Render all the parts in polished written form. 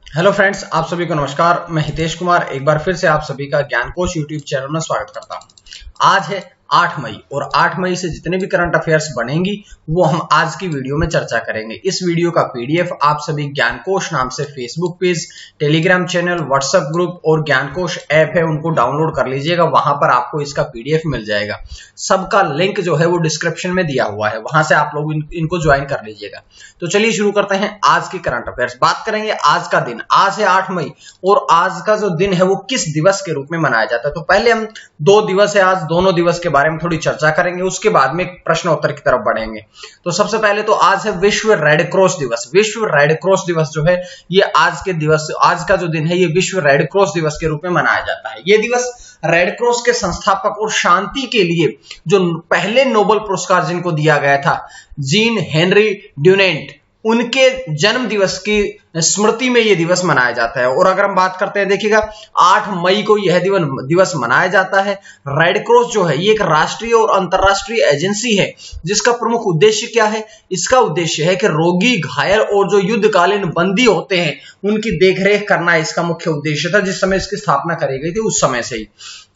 Hello friends, आप सभी को नमस्कार। मैं हितेश कुमार एक बार फिर से आप सभी का ज्ञान कोश यूट्यूब चैनल में स्वागत करता हूं। आज है 8 मई और 8 मई से जितने भी करंट अफेयर्स बनेंगी वो हम आज की वीडियो में चर्चा करेंगे। इस वीडियो का पीडीएफ आप सभी ज्ञान कोश नाम से Facebook page, Telegram channel, WhatsApp group और ज्ञान कोश ऐप है उनको डाउनलोड कर लीजिएगा। वहां पर आपको इसका पीडीएफ मिल जाएगा। सबका लिंक जो है वो डिस्क्रिप्शन में दिया हुआ है, वहां से आप लोग इनको ज्वाइन कर लीजिएगा। तो चलिए शुरू करते हैं आज की करंट अफेयर्स। बात करेंगे आज का दिन। आज है 8 मई और आज का जो दिन है वो किस दिवस के रूप में मनाया जाता है। तो पहले हम 2 दिवस है आज, दोनों दिवस के बारे में थोड़ी चर्चा करेंगे, उसके बाद में प्रश्न उत्तर की तरफ बढ़ेंगे। तो सबसे पहले तो आज है विश्व रेड क्रॉस दिवस। विश्व रेड क्रॉस दिवस जो है ये आज का जो दिन है ये विश्व रेड क्रॉस दिवस के रूप में मनाया जाता है। ये दिवस रेड क्रॉस के संस्थापक और शांति के लिए जो पहले नोबेल पुरस्कार जिनको दिया गया था, जीन हेनरी ड्यूनेंट, उनके जन्म दिवस की स्मृति में यह दिवस मनाया जाता है। और अगर हम बात करते हैं, देखिएगा 8 मई को यह दिवस मनाया जाता है। रेड क्रॉस जो है ये एक राष्ट्रीय और अंतर्राष्ट्रीय एजेंसी है जिसका प्रमुख उद्देश्य क्या है। इसका उद्देश्य है कि रोगी, घायल और जो युद्धकालीन बंदी होते हैं उनकी देखरेख करना इसका मुख्य उद्देश्य था जिस समय इसकी स्थापना करी गई थी, उस समय से ही।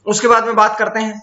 उसके बाद में बात करते हैं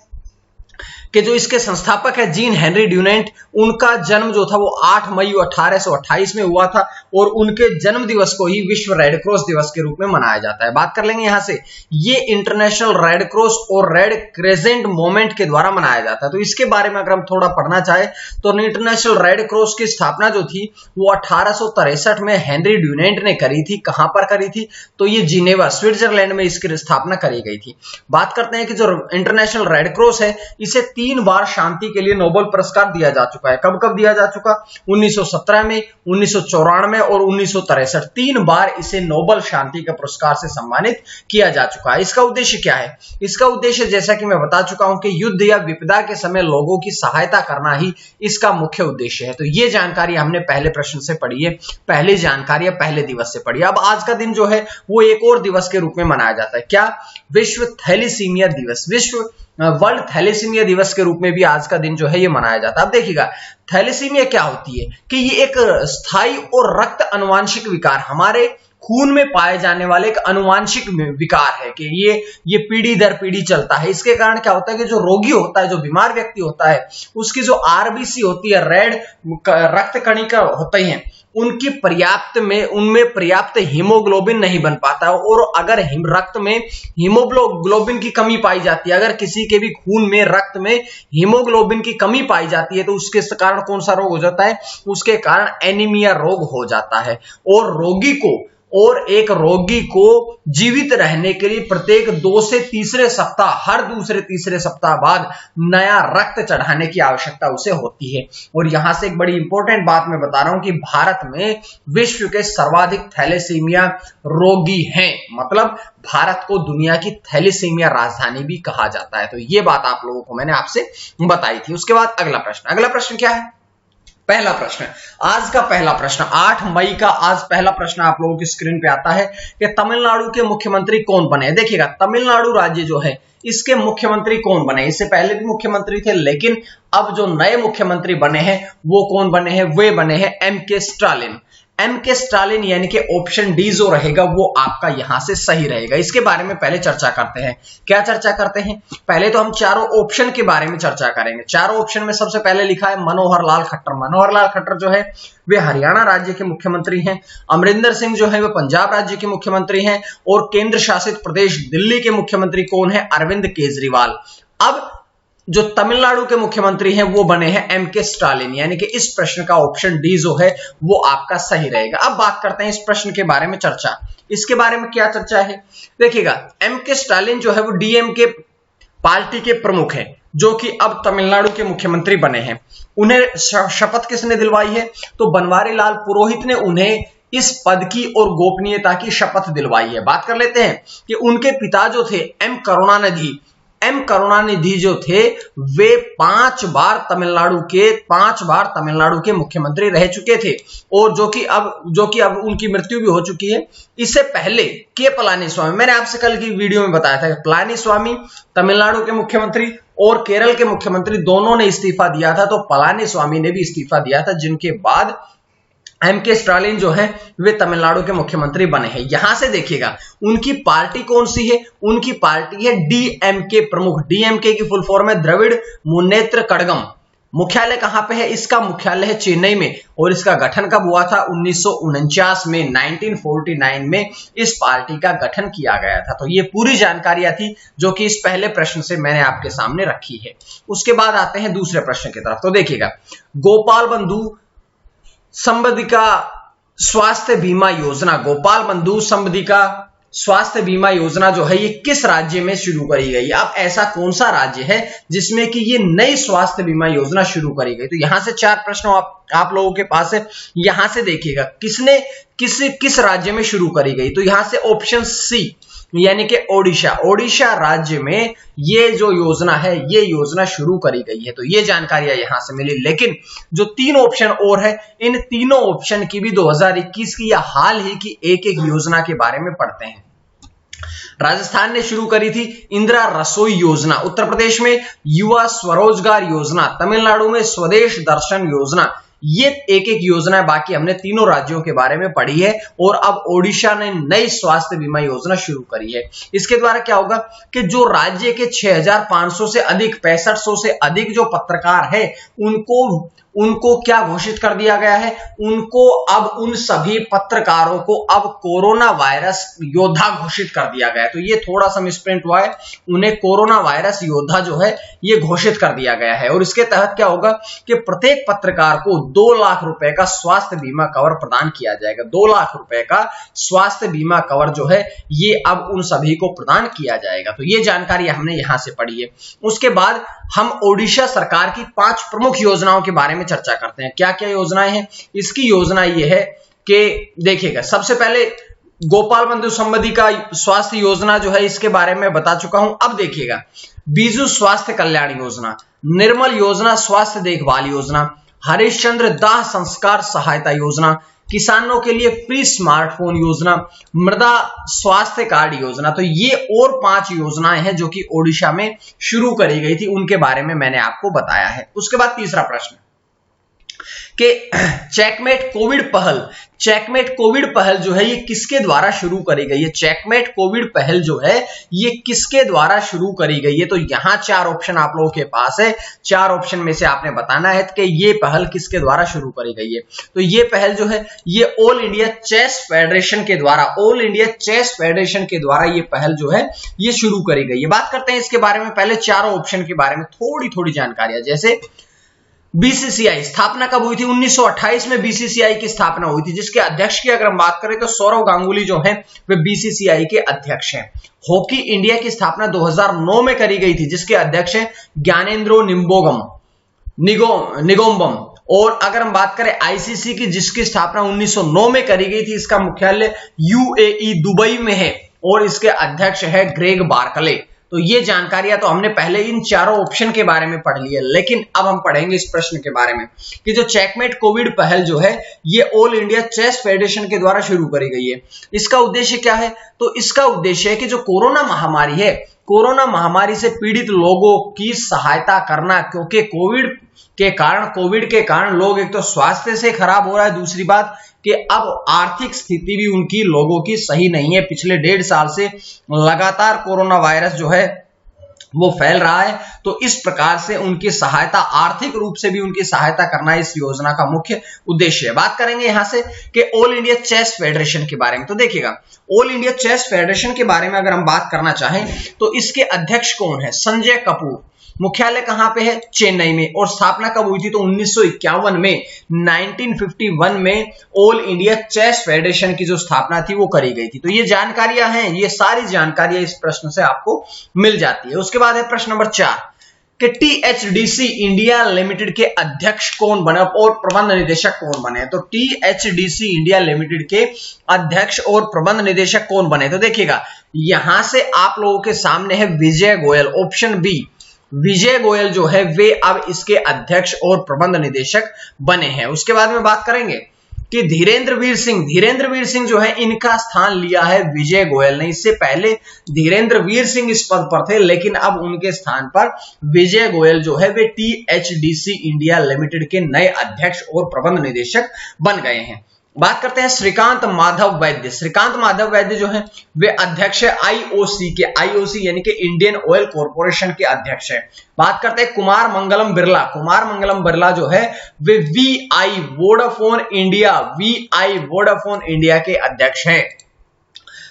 कि जो इसके संस्थापक है जीन हेनरी ड्यूनेंट, उनका जन्म जो था वो 8 मई 1828 में हुआ था और उनके जन्म दिवस को ही विश्व रेड क्रॉस दिवस के रूप में मनाया जाता है। बात कर लेंगे यहां से, ये इंटरनेशनल रेड क्रॉस और रेड क्रेसेंट मूवमेंट के द्वारा मनाया जाता है। तो इसके बारे में अगर हम थोड़ा पढ़ना चाहे तो इंटरनेशनल रेड क्रॉस की स्थापना जो थी वो 1863 में हेनरी ड्यूनेंट ने करी थी। कहां पर करी थी? तो ये जिनेवा, स्विट्जरलैंड में इसकी स्थापना करी गई थी। बात करते हैं कि जो इंटरनेशनल रेड क्रॉस है इसे 3 बार शांति के लिए नोबेल पुरस्कार दिया जा चुका है। कब कब दिया जा चुका? 1917 में, 1994 और 1963। 3 बार इसे नोबेल शांति के पुरस्कार से सम्मानित किया जा चुका है। इसका उद्देश्य क्या है? इसका उद्देश्य जैसा कि मैं बता चुका हूं कि युद्ध या विपदा के समय लोगों की सहायता करना ही इसका मुख्य उद्देश्य है। तो ये जानकारी हमने पहले प्रश्न से पढ़ी है, पहली जानकारी पहले दिवस से पढ़ी। अब आज का दिन जो है वो एक और दिवस के रूप में मनाया जाता है। क्या? विश्व थैलेसीमिया दिवस। विश्व वर्ल्ड थैलेसीमिया दिवस के रूप में भी आज का दिन जो है ये मनाया जाता है। अब देखिएगा थैलेसीमिया क्या होती है कि ये एक स्थायी और रक्त अनुवांशिक विकार, हमारे खून में पाए जाने वाले एक अनुवांशिक विकार है कि ये पीढ़ी दर पीढ़ी चलता है। इसके कारण क्या होता है कि जो रोगी होता है, जो बीमार व्यक्ति होता है, उसकी जो आरबीसी होती है, रेड रक्त कणिका होते हैं, उनमें पर्याप्त हीमोग्लोबिन नहीं बन पाता और अगर रक्त में हीमोग्लोबिन की कमी पाई जाती है, अगर किसी के भी खून में, रक्त में हीमोग्लोबिन की कमी पाई जाती है तो उसके कारण कौन सा रोग हो जाता है? उसके कारण एनीमिया रोग हो जाता है। और एक रोगी को जीवित रहने के लिए प्रत्येक 2 से तीसरे सप्ताह, हर दूसरे तीसरे सप्ताह बाद नया रक्त चढ़ाने की आवश्यकता उसे होती है। और यहां से एक बड़ी इंपॉर्टेंट बात मैं बता रहा हूं कि भारत में विश्व के सर्वाधिक थैलेसीमिया रोगी हैं। मतलब भारत को दुनिया की थैलेसीमिया राजधानी भी कहा जाता है। तो ये बात आप लोगों को मैंने आपसे बताई थी। उसके बाद अगला प्रश्न क्या है? पहला प्रश्न, आज का पहला प्रश्न, 8 मई का आज पहला प्रश्न आप लोगों की स्क्रीन पे आता है कि तमिलनाडु के मुख्यमंत्री कौन बने। देखिएगा तमिलनाडु राज्य जो है इसके मुख्यमंत्री कौन बने? इससे पहले भी मुख्यमंत्री थे लेकिन अब जो नए मुख्यमंत्री बने हैं वो कौन बने हैं? वे बने हैं एम.के. स्टालिन। एम.के. स्टालिन यानी कि ऑप्शन डी जो रहेगा वो आपका यहां से सही रहेगा। इसके बारे में पहले चर्चा करते हैं। क्या चर्चा करते हैं? पहले तो हम चारों ऑप्शन के बारे में चर्चा करेंगे। चारों ऑप्शन में सबसे पहले लिखा है मनोहर लाल खट्टर। मनोहर लाल खट्टर जो है वे हरियाणा राज्य के मुख्यमंत्री हैं। अमरिंदर सिंह जो है वे पंजाब राज्य के मुख्यमंत्री हैं। और केंद्र शासित प्रदेश दिल्ली के मुख्यमंत्री कौन है? अरविंद केजरीवाल। अब जो तमिलनाडु के मुख्यमंत्री हैं वो बने हैं एम.के. स्टालिन, यानी कि इस प्रश्न का ऑप्शन डी जो है वो आपका सही रहेगा। अब बात करते हैं इस प्रश्न के बारे में चर्चा। इसके बारे में क्या चर्चा है? देखिएगा एम.के. स्टालिन जो है वो डीएमके पार्टी के प्रमुख हैं जो कि अब तमिलनाडु के मुख्यमंत्री बने हैं। उन्हें शपथ किसने दिलवाई है? तो बनवारी लाल पुरोहित ने उन्हें इस पद की और गोपनीयता की शपथ दिलवाई है। बात कर लेते हैं कि उनके पिता जो थे एम करुणानिधि जो थे वे 5 बार तमिलनाडु के मुख्यमंत्री रह चुके थे और जो कि अब उनकी मृत्यु भी हो चुकी है। इससे पहले के पलानीस्वामी, मैंने आपसे कल की वीडियो में बताया था कि पलानीस्वामी तमिलनाडु के मुख्यमंत्री और केरल के मुख्यमंत्री दोनों ने इस्तीफा दिया था, तो पलानीस्वामी ने भी इस्तीफा दिया था, जिनके बाद M.K. स्टालिन जो है वे तमिलनाडु के मुख्यमंत्री बने हैं। यहां से देखिएगा उनकी पार्टी कौन सी है, उनकी पार्टी है DMK प्रमुख। DMK की फुल फॉर्म है द्रविड़ मुन्नेत्र कड़गम। मुख्यालय कहां पे है, इसका मुख्यालय है चेन्नई में और इसका गठन कब हुआ था, 1949 में, 1949 में इस पार्टी का गठन किया गया था। तो ये पूरी जानकारियां थी जो कि इस पहले प्रश्न से मैंने आपके सामने रखी है। उसके बाद आते हैं दूसरे प्रश्न की तरफ। तो देखिएगा गोपाल बंधु संबंधिका स्वास्थ्य बीमा योजना, गोपाल बंधु संबंधिका स्वास्थ्य बीमा योजना जो है ये किस राज्य में शुरू करी गई। अब ऐसा कौन सा राज्य है जिसमें कि ये नई स्वास्थ्य बीमा योजना शुरू करी गई। तो यहां से 4 प्रश्न आप लोगों के पास है। यहां से देखिएगा किसने किस राज्य में शुरू करी गई। तो यहां से ऑप्शन सी यानी कि ओडिशा राज्य में ये जो योजना है ये योजना शुरू करी गई है। तो ये जानकारियां यहां से मिली। लेकिन जो 3 ऑप्शन और है, इन तीनों ऑप्शन की भी 2021 की या हाल ही की एक योजना के बारे में पढ़ते हैं। राजस्थान ने शुरू करी थी इंदिरा रसोई योजना, उत्तर प्रदेश में युवा स्वरोजगार योजना, तमिलनाडु में स्वदेश दर्शन योजना। ये एक योजना है। बाकी हमने तीनों राज्यों के बारे में पढ़ी है और अब ओडिशा ने नई स्वास्थ्य बीमा योजना शुरू करी है। इसके द्वारा क्या होगा कि जो राज्य के 6500 से अधिक 6500 से अधिक जो पत्रकार है उनको क्या घोषित कर दिया गया है, उनको अब उन सभी पत्रकारों को अब कोरोना वायरस योद्धा घोषित कर दिया गया है। तो ये थोड़ा सा मिसप्रिंट हुआ है, उन्हें कोरोना वायरस योद्धा जो है ये घोषित कर दिया गया है। और इसके तहत क्या होगा कि प्रत्येक पत्रकार को 2 लाख रुपए का स्वास्थ्य बीमा कवर प्रदान किया जाएगा। 2 लाख रुपए का स्वास्थ्य बीमा कवर जो है ये अब उन सभी को प्रदान किया जाएगा। तो ये जानकारी हमने यहां से पढ़ी है। उसके बाद हम ओडिशा सरकार की 5 प्रमुख योजनाओं के बारे में चर्चा करते हैं। क्या क्या योजनाएं हैं। इसकी योजना ये है कि देखिएगा सबसे पहले गोपाल बंधु संबंधिका स्वास्थ्य योजना जो है इसके बारे में बता चुका हूं। अब देखिएगा बीजू स्वास्थ्य कल्याण योजना, निर्मल योजना स्वास्थ्य देखभाल योजना, हरिश्चंद्र दाह संस्कार सहायता योजना, किसानों के लिए फ्री स्मार्टफोन योजना, मृदा स्वास्थ्य कार्ड योजना। तो ये और 5 योजनाएं हैं जो कि ओडिशा में शुरू करी गई थी, उनके बारे में मैंने आपको बताया है। उसके बाद तीसरा प्रश्न कि चेकमेट कोविड पहल जो है ये किसके द्वारा शुरू करी गई है। चेकमेट कोविड पहल जो है ये किसके द्वारा शुरू करी गई है। तो यहां 4 ऑप्शन आप लोगों के पास है। 4 ऑप्शन में से आपने बताना है कि ये पहल किसके द्वारा शुरू करी गई है। तो ये पहल जो है ये ऑल इंडिया चेस फेडरेशन के द्वारा ये पहल जो है ये शुरू करी गई है। बात करते हैं इसके बारे में। पहले 4 ऑप्शन के बारे में थोड़ी जानकारियां। जैसे बीसीसीआई स्थापना कब हुई थी, 1928 में बीसीसीआई की स्थापना हुई थी, जिसके अध्यक्ष की अगर हम बात करें तो सौरव गांगुली जो हैं वे बीसीसीआई के अध्यक्ष हैं। हॉकी इंडिया की स्थापना 2009 में करी गई थी, जिसके अध्यक्ष हैं ज्ञानेंद्रो निगोम्बम। और अगर हम बात करें आईसीसी की, जिसकी स्थापना 1909 में करी गई थी, इसका मुख्यालय यूएई दुबई में है और इसके अध्यक्ष है ग्रेग बार्कले। तो ये जानकारियां तो हमने पहले इन 4 ऑप्शन के बारे में पढ़ ली है। लेकिन अब हम पढ़ेंगे इस प्रश्न के बारे में कि जो चेकमेट कोविड पहल जो है ये ऑल इंडिया चेस फेडरेशन के द्वारा शुरू करी गई है। इसका उद्देश्य क्या है, तो इसका उद्देश्य है कि जो कोरोना महामारी है, कोरोना महामारी से पीड़ित लोगों की सहायता करना, क्योंकि कोविड के कारण लोग एक तो स्वास्थ्य से खराब हो रहा है, दूसरी बात कि अब आर्थिक स्थिति भी उनकी लोगों की सही नहीं है। पिछले 1.5 साल से लगातार कोरोना वायरस जो है वो फैल रहा है। तो इस प्रकार से उनकी सहायता, आर्थिक रूप से भी उनकी सहायता करना इस योजना का मुख्य उद्देश्य है। बात करेंगे यहां से कि ऑल इंडिया चेस फेडरेशन के बारे में। तो देखिएगा ऑल इंडिया चेस फेडरेशन के बारे में अगर हम बात करना चाहें तो इसके अध्यक्ष कौन है, संजय कपूर। मुख्यालय कहां पे है, चेन्नई में। और स्थापना कब हुई थी, तो 1951 में, 1951 में ऑल इंडिया चेस फेडरेशन की जो स्थापना थी वो करी गई थी। तो ये जानकारियां हैं, ये सारी जानकारियां इस प्रश्न से आपको मिल जाती है। उसके बाद है प्रश्न नंबर 4 कि टीएचडीसी इंडिया लिमिटेड के अध्यक्ष कौन बने और प्रबंध निदेशक कौन बने। तो टीएचडीसी इंडिया लिमिटेड के अध्यक्ष और प्रबंध निदेशक कौन बने। तो देखिएगा यहां से आप लोगों के सामने है विजय गोयल, ऑप्शन बी। विजय गोयल जो है वे अब इसके अध्यक्ष और प्रबंध निदेशक बने हैं। उसके बाद में बात करेंगे कि धीरेन्द्रवीर सिंह जो है इनका स्थान लिया है विजय गोयल ने। इससे पहले धीरेन्द्रवीर सिंह इस पद पर थे, लेकिन अब उनके स्थान पर विजय गोयल जो है वे THDC इंडिया लिमिटेड के नए अध्यक्ष और प्रबंध निदेशक बन गए हैं। बात करते हैं श्रीकांत माधव वैद्य। श्रीकांत माधव वैद्य जो है वे अध्यक्ष है IOC के, IOC यानी कि इंडियन ऑयल कॉर्पोरेशन के अध्यक्ष है। बात करते हैं कुमार मंगलम बिरला। कुमार मंगलम बिरला जो है वे VI वोडाफोन इंडिया के अध्यक्ष हैं।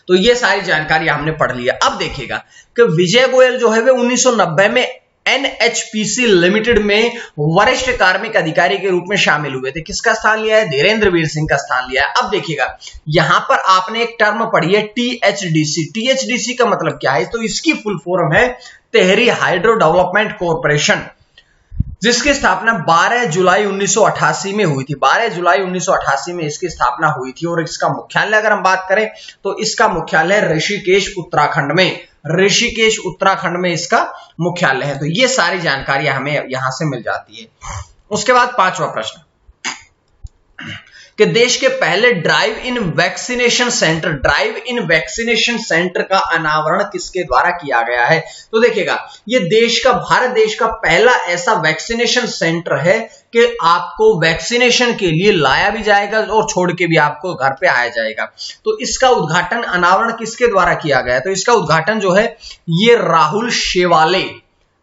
तो ये सारी जानकारी हमने पढ़ लिया। अब देखिएगा कि विजय गोयल जो है वे 1990 में NHPC लिमिटेड में वरिष्ठ कार्मिक अधिकारी के रूप में शामिल हुए थे। किसका स्थान लिया है? धीरेन्द्रवीर सिंह का स्थान लिया है। अब देखिएगा यहां पर आपने एक टर्म पढ़ी है THDC। THDC का मतलब क्या है? तो इसकी फुल फॉर्म है तेहरी हाइड्रो डेवलपमेंट कॉर्पोरेशन, जिसकी स्थापना 12 जुलाई 1988 में हुई थी। 12 जुलाई 1988 में इसकी स्थापना हुई थी और इसका मुख्यालय अगर हम बात करें तो इसका मुख्यालय ऋषिकेश उत्तराखंड में इसका मुख्यालय है। तो ये सारी जानकारी हमें यहां से मिल जाती है। उसके बाद पांचवा प्रश्न कि देश के पहले ड्राइव इन वैक्सीनेशन सेंटर का अनावरण किसके द्वारा किया गया है? तो देखिएगा ये भारत देश का पहला ऐसा वैक्सीनेशन सेंटर है कि आपको वैक्सीनेशन के लिए लाया भी जाएगा और छोड़ के भी आपको घर पे आया जाएगा। तो इसका उद्घाटन अनावरण किसके द्वारा किया गया? तो इसका उद्घाटन जो है ये राहुल शेवाले,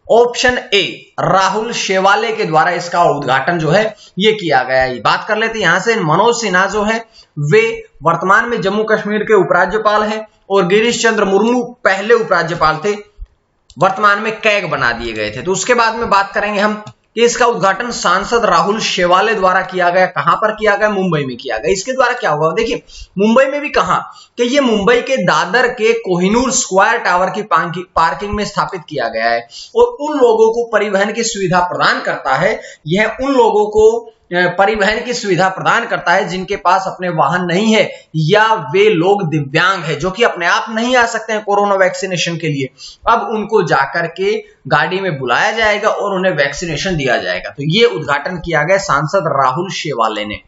ऑप्शन ए राहुल शेवाले के द्वारा इसका उद्घाटन जो है ये किया गया है। बात कर लेते हैं यहां से। मनोज सिन्हा जो है वे वर्तमान में जम्मू कश्मीर के उपराज्यपाल हैं और गिरीश चंद्र मुर्मू पहले उपराज्यपाल थे, वर्तमान में कैग बना दिए गए थे। तो उसके बाद में बात करेंगे हम कि इसका उद्घाटन सांसद राहुल शेवाले द्वारा किया गया। कहां पर किया गया? मुंबई में किया गया। इसके द्वारा क्या हुआ? देखिए मुंबई में भी कहां कि ये मुंबई के दादर के कोहिनूर स्क्वायर टावर की पार्किंग में स्थापित किया गया है और उन लोगों को परिवहन की सुविधा प्रदान करता है। यह उन लोगों को परिवहन की सुविधा प्रदान करता है जिनके पास अपने वाहन नहीं है या वे लोग दिव्यांग हैं जो कि अपने आप नहीं आ सकते हैं कोरोना वैक्सीनेशन के लिए। अब उनको जाकर के गाड़ी में बुलाया जाएगा और उन्हें वैक्सीनेशन दिया जाएगा। तो ये उद्घाटन किया गया सांसद राहुल शेवाले ने।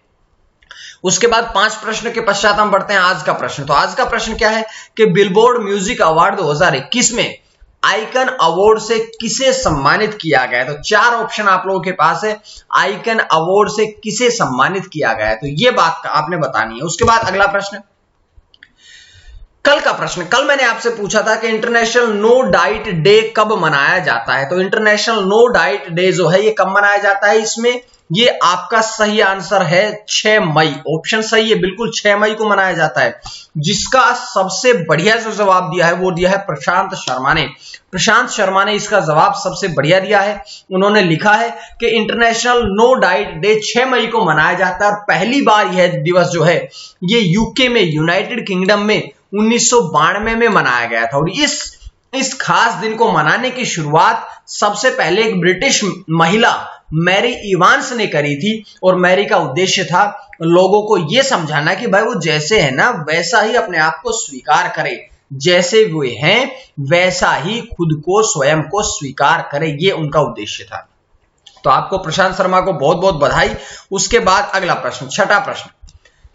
उसके बाद 5 प्रश्न के पश्चात हम बढ़ते हैं आज का प्रश्न। तो आज का प्रश्न क्या है कि बिलबोर्ड म्यूजिक अवार्ड 2021 में आइकन अवार्ड से किसे सम्मानित किया गया है? तो 4 ऑप्शन आप लोगों के पास है। आइकन अवार्ड से किसे सम्मानित किया गया है? तो ये बात आपने बतानी है। उसके बाद अगला प्रश्न, कल का प्रश्न। कल मैंने आपसे पूछा था कि इंटरनेशनल नो डाइट डे कब मनाया जाता है? तो इंटरनेशनल नो डाइट डे जो है ये कब मनाया जाता है? इसमें ये आपका सही आंसर है 6 मई। ऑप्शन सही है, बिल्कुल 6 मई को मनाया जाता है। जिसका सबसे बढ़िया जो जवाब दिया है वो दिया है प्रशांत शर्मा ने। प्रशांत शर्मा ने इसका जवाब सबसे बढ़िया दिया है। उन्होंने लिखा है कि इंटरनेशनल नो डाइट डे 6 मई को मनाया जाता है और पहली बार यह दिवस जो है ये यूके में, यूनाइटेड किंगडम में 1992 में मनाया गया था। और इस खास दिन को मनाने की शुरुआत सबसे पहले एक ब्रिटिश महिला मैरी इवांस ने करी थी और मैरी का उद्देश्य था लोगों को यह समझाना कि भाई वो जैसे है ना वैसा ही अपने आप को स्वीकार करे, जैसे वे हैं वैसा ही खुद को स्वयं को स्वीकार करे। ये उनका उद्देश्य था। तो आपको प्रशांत शर्मा को बहुत बहुत बधाई। उसके बाद अगला प्रश्न, 6ठा प्रश्न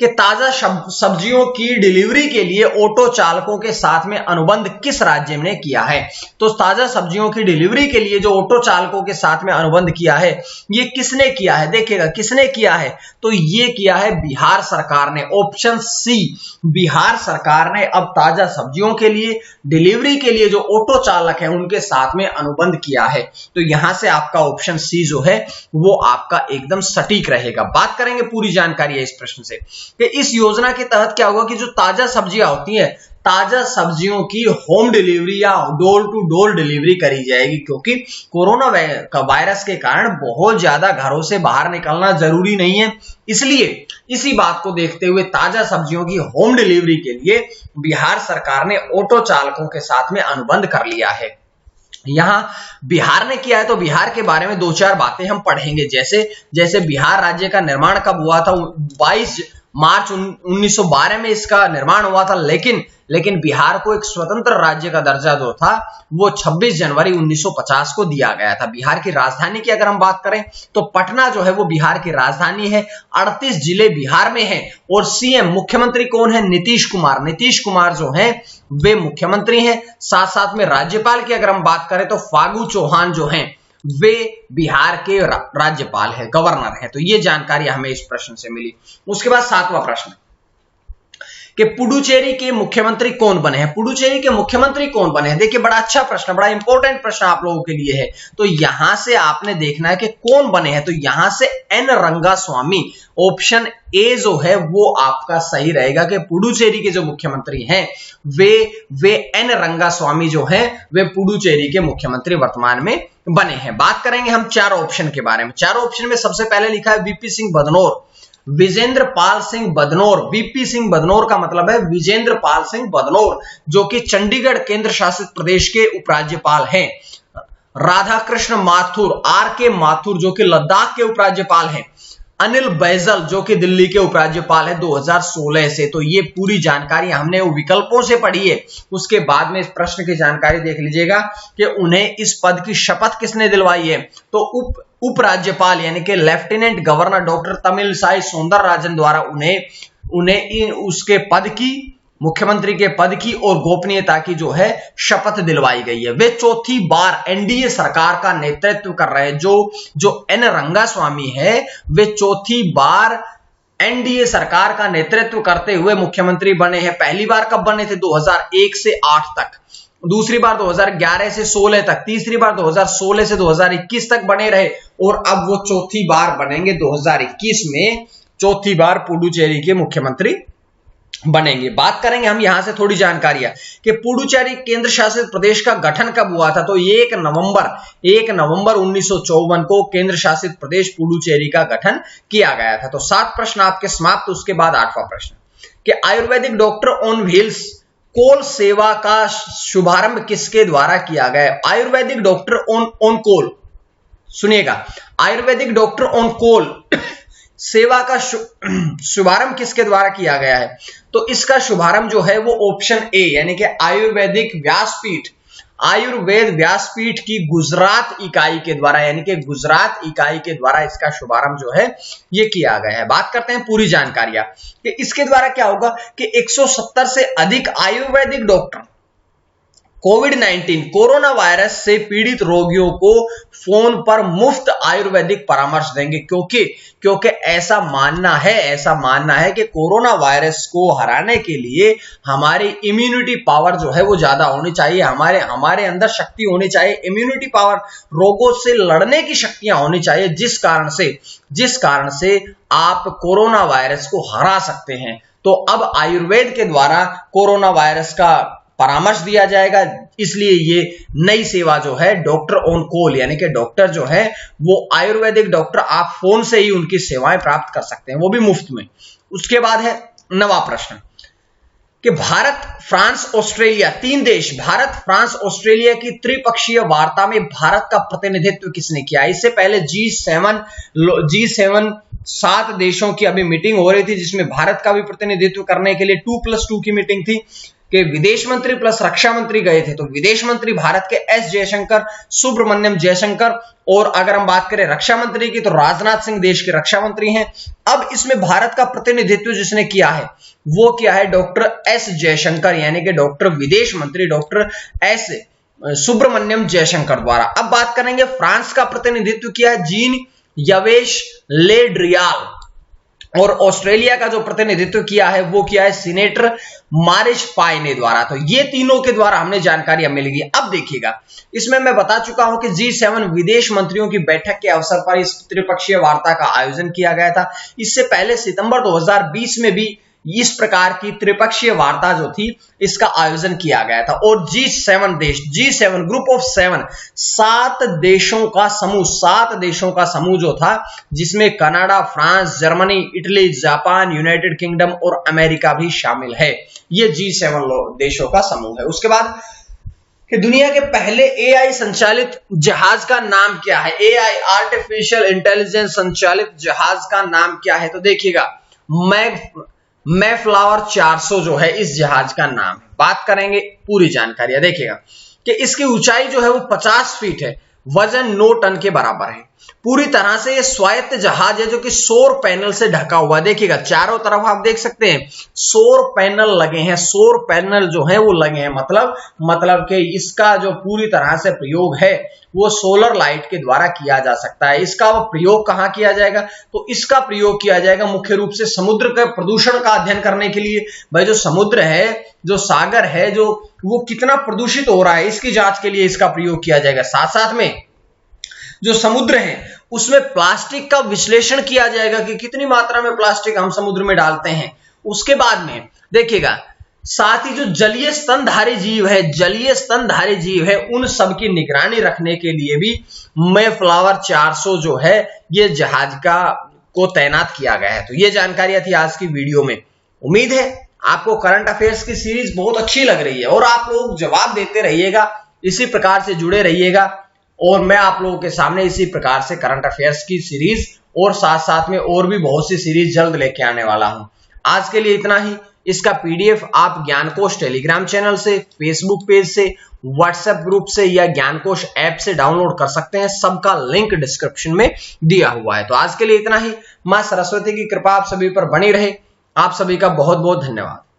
कि ताजा सब्जियों की डिलीवरी के लिए ऑटो चालकों के साथ में अनुबंध किस राज्य ने किया है? तो ताजा सब्जियों की डिलीवरी के लिए जो ऑटो चालकों के साथ में अनुबंध किया है ये किसने किया है? देखिएगा किसने किया है, तो ये किया है बिहार सरकार ने। ऑप्शन सी, बिहार सरकार ने अब ताजा सब्जियों के लिए डिलीवरी के लिए जो ऑटो चालक है उनके साथ में अनुबंध किया है। तो यहां से आपका ऑप्शन सी जो है वो आपका एकदम सटीक रहेगा। बात करेंगे पूरी जानकारी है इस प्रश्न से कि इस योजना के तहत क्या होगा कि जो ताजा सब्जियां होती हैं, ताजा सब्जियों की होम डिलीवरी या डोर टू डोर डिलीवरी करी जाएगी, क्योंकि कोरोना वायरस के कारण बहुत ज्यादा घरों से बाहर निकलना जरूरी नहीं है। इसलिए इसी बात को देखते हुए ताजा सब्जियों की होम डिलीवरी के लिए बिहार सरकार ने ऑटो चालकों के साथ में अनुबंध कर लिया है। यहां बिहार ने किया है तो बिहार के बारे में 2-4 बातें हम पढ़ेंगे। जैसे बिहार राज्य का निर्माण कब हुआ था? मार्च 1912 में इसका निर्माण हुआ था, लेकिन बिहार को एक स्वतंत्र राज्य का दर्जा जो था वो 26 जनवरी 1950 को दिया गया था। बिहार की राजधानी की अगर हम बात करें तो पटना जो है वो बिहार की राजधानी है। 38 जिले बिहार में हैं और सीएम मुख्यमंत्री कौन है? नीतीश कुमार। नीतीश कुमार जो है वे मुख्यमंत्री हैं। साथ साथ में राज्यपाल की अगर हम बात करें तो फागू चौहान जो हैं वे बिहार के राज्यपाल है, गवर्नर है। तो ये जानकारी हमें इस प्रश्न से मिली। उसके बाद 7वां प्रश्न कि पुडुचेरी के मुख्यमंत्री कौन बने हैं? पुडुचेरी के मुख्यमंत्री कौन बने हैं? देखिए बड़ा अच्छा प्रश्न, बड़ा इंपॉर्टेंट प्रश्न आप लोगों के लिए है। तो यहां से आपने देखना है कि कौन बने हैं। तो यहां से एन रंगास्वामी, ऑप्शन ए जो है वो आपका सही रहेगा कि पुडुचेरी के जो मुख्यमंत्री हैं वे एन रंगास्वामी जो हैं वे पुडुचेरी के मुख्यमंत्री वर्तमान में बने हैं। बात करेंगे हम 4 ऑप्शन के बारे में। 4 ऑप्शन में सबसे पहले लिखा है वीपी सिंह बदनौर, विजेंद्र पाल सिंह बदनौर। वीपी सिंह बदनौर का मतलब है विजेंद्र पाल सिंह बदनौर, जो कि चंडीगढ़ केंद्र शासित प्रदेश के उपराज्यपाल हैं। राधाकृष्ण माथुर, आर के माथुर, जो कि लद्दाख के उपराज्यपाल हैं। अनिल बैजल, जो कि दिल्ली के उपराज्यपाल है 2016 से। तो ये पूरी जानकारी हमने विकल्पों से पढ़ी है। उसके बाद में इस प्रश्न की जानकारी देख लीजिएगा कि उन्हें इस पद की शपथ किसने दिलवाई है। तो उपराज्यपाल यानी कि lieutenant governor doctor Tamilisai Soundararajan द्वारा उन्हें उसके पद की, मुख्यमंत्री के पद की और गोपनीयता की जो है शपथ दिलवाई गई है। वे चौथी बार एनडीए सरकार का नेतृत्व कर रहे हैं। जो एन रंगास्वामी है वे चौथी बार एनडीए सरकार का नेतृत्व करते हुए मुख्यमंत्री बने हैं। पहली बार कब बने थे? 2001 से 8 तक, दूसरी बार 2011 से 16 तक, तीसरी बार 2016 से 2021 तक बने रहे और अब वो चौथी बार बनेंगे 2021 में, चौथी बार पुडुचेरी के मुख्यमंत्री बनेंगे। बात करेंगे हम यहां से थोड़ी जानकारियां कि पुडुचेरी केंद्र शासित प्रदेश का गठन कब हुआ था। तो 1 नवंबर 1954 को केंद्र शासित प्रदेश पुडुचेरी का गठन किया गया था। तो 7 प्रश्न आपके समाप्त। उसके बाद 8वां प्रश्न कि आयुर्वेदिक डॉक्टर ऑन व्हील्स कोल सेवा का शुभारंभ किसके द्वारा किया गया? आयुर्वेदिक डॉक्टर ऑन कोल, सुनिएगा, आयुर्वेदिक डॉक्टर ऑन कोल सेवा का शुभारंभ किसके द्वारा किया गया है? तो इसका शुभारंभ जो है वो ऑप्शन ए यानी कि आयुर्वेद व्यासपीठ की गुजरात इकाई के द्वारा, यानी कि गुजरात इकाई के द्वारा इसका शुभारंभ जो है ये किया गया है। बात करते हैं पूरी जानकारियां कि इसके द्वारा क्या होगा कि 170 से अधिक आयुर्वेदिक डॉक्टर कोविड-19 कोरोना वायरस से पीड़ित रोगियों को फोन पर मुफ्त आयुर्वेदिक परामर्श देंगे, क्योंकि ऐसा मानना है कि कोरोना वायरस को हराने के लिए हमारी इम्यूनिटी पावर जो है वो ज्यादा होनी चाहिए, हमारे अंदर शक्ति होनी चाहिए, इम्यूनिटी पावर, रोगों से लड़ने की शक्तियां होनी चाहिए, जिस कारण से आप कोरोना वायरस को हरा सकते हैं। तो अब आयुर्वेद के द्वारा कोरोना वायरस का परामर्श दिया जाएगा, इसलिए ये नई सेवा जो है डॉक्टर ऑन कॉल, यानी कि डॉक्टर जो है वो आयुर्वेदिक डॉक्टर आप फोन से ही उनकी सेवाएं प्राप्त कर सकते हैं, वो भी मुफ्त में। उसके बाद है 9वां प्रश्न कि भारत, फ्रांस, ऑस्ट्रेलिया, 3 देश, भारत, फ्रांस, ऑस्ट्रेलिया की त्रिपक्षीय वार्ता में भारत का प्रतिनिधित्व किसने किया? इससे पहले G7 7 देशों की अभी मीटिंग हो रही थी, जिसमें भारत का भी प्रतिनिधित्व करने के लिए 2+2 की मीटिंग थी कि विदेश मंत्री प्लस रक्षा मंत्री गए थे। तो विदेश मंत्री भारत के एस जयशंकर, सुब्रमण्यम जयशंकर, और अगर हम बात करें रक्षा मंत्री की तो राजनाथ सिंह देश के रक्षा मंत्री हैं। अब इसमें भारत का प्रतिनिधित्व जिसने किया है वो क्या है? डॉक्टर एस जयशंकर, यानी कि डॉक्टर विदेश मंत्री डॉक्टर एस सुब्रमण्यम जयशंकर द्वारा। अब बात करेंगे फ्रांस का प्रतिनिधित्व किया है जीन यवेश ले ड्रियाल, और ऑस्ट्रेलिया का जो प्रतिनिधित्व किया है वो किया है सीनेटर मारिश पायने द्वारा। तो ये तीनों के द्वारा हमने जानकारियां मिलेगी। अब देखिएगा, इसमें मैं बता चुका हूं कि G7 विदेश मंत्रियों की बैठक के अवसर पर इस त्रिपक्षीय वार्ता का आयोजन किया गया था। इससे पहले सितंबर 2020 में भी इस प्रकार की त्रिपक्षीय वार्ता जो थी इसका आयोजन किया गया था। और G7 देश, G7 ग्रुप ऑफ 7, 7 देशों का समूह जो था, जिसमें Canada, France, Germany, Italy, Japan, United kingdom और अमेरिका भी शामिल है। ये G7 देशों का समूह है। उसके बाद कि दुनिया के पहले AI संचालित जहाज का नाम क्या है? AI आर्टिफिशियल इंटेलिजेंस संचालित जहाज का नाम क्या है? तो देखिएगा, मैफ्लावर 400 जो है इस जहाज का नाम है। बात करेंगे पूरी जानकारी, देखिएगा कि इसकी ऊंचाई जो है वो 50 फीट है, वजन 9 टन के बराबर है। पूरी तरह से ये स्वायत्त जहाज है जो कि सौर पैनल से ढका हुआ। देखिएगा चारों तरफ आप देख सकते हैं सौर पैनल लगे हैं, सौर पैनल जो है वो लगे हैं, मतलब कि इसका जो पूरी तरह से प्रयोग है वो सोलर लाइट के द्वारा किया जा सकता है। इसका प्रयोग कहाँ किया जाएगा? तो इसका प्रयोग किया जाएगा मुख्य रूप से समुद्र के प्रदूषण का अध्ययन करने के लिए। भाई जो समुद्र है, जो सागर है, जो वो कितना प्रदूषित हो रहा है, इसकी जांच के लिए इसका प्रयोग किया जाएगा। साथ साथ में जो समुद्र है उसमें प्लास्टिक का विश्लेषण किया जाएगा कि कितनी मात्रा में प्लास्टिक हम समुद्र में डालते हैं। उसके बाद में देखिएगा साथ ही जो जलीय स्तनधारी जीव है उन सब की निगरानी रखने के लिए भी मैफ्लावर 400 जो है ये जहाज को तैनात किया गया है। तो ये जानकारियां थी आज की वीडियो में। उम्मीद है आपको करंट अफेयर्स की सीरीज बहुत अच्छी लग रही है और आप लोग जवाब देते रहिएगा, इसी प्रकार से जुड़े रहिएगा और मैं आप लोगों के सामने इसी प्रकार से करंट अफेयर्स की सीरीज और साथ साथ में और भी बहुत सी सीरीज जल्द लेके आने वाला हूं। आज के लिए इतना ही। इसका पीडीएफ आप ज्ञानकोश टेलीग्राम चैनल से, फेसबुक पेज से, व्हाट्सएप ग्रुप से या ज्ञानकोश ऐप से डाउनलोड कर सकते हैं। सबका लिंक डिस्क्रिप्शन में दिया हुआ है। तो आज के लिए इतना ही। मां सरस्वती की कृपा आप सभी पर बनी रहे। आप सभी का बहुत बहुत धन्यवाद।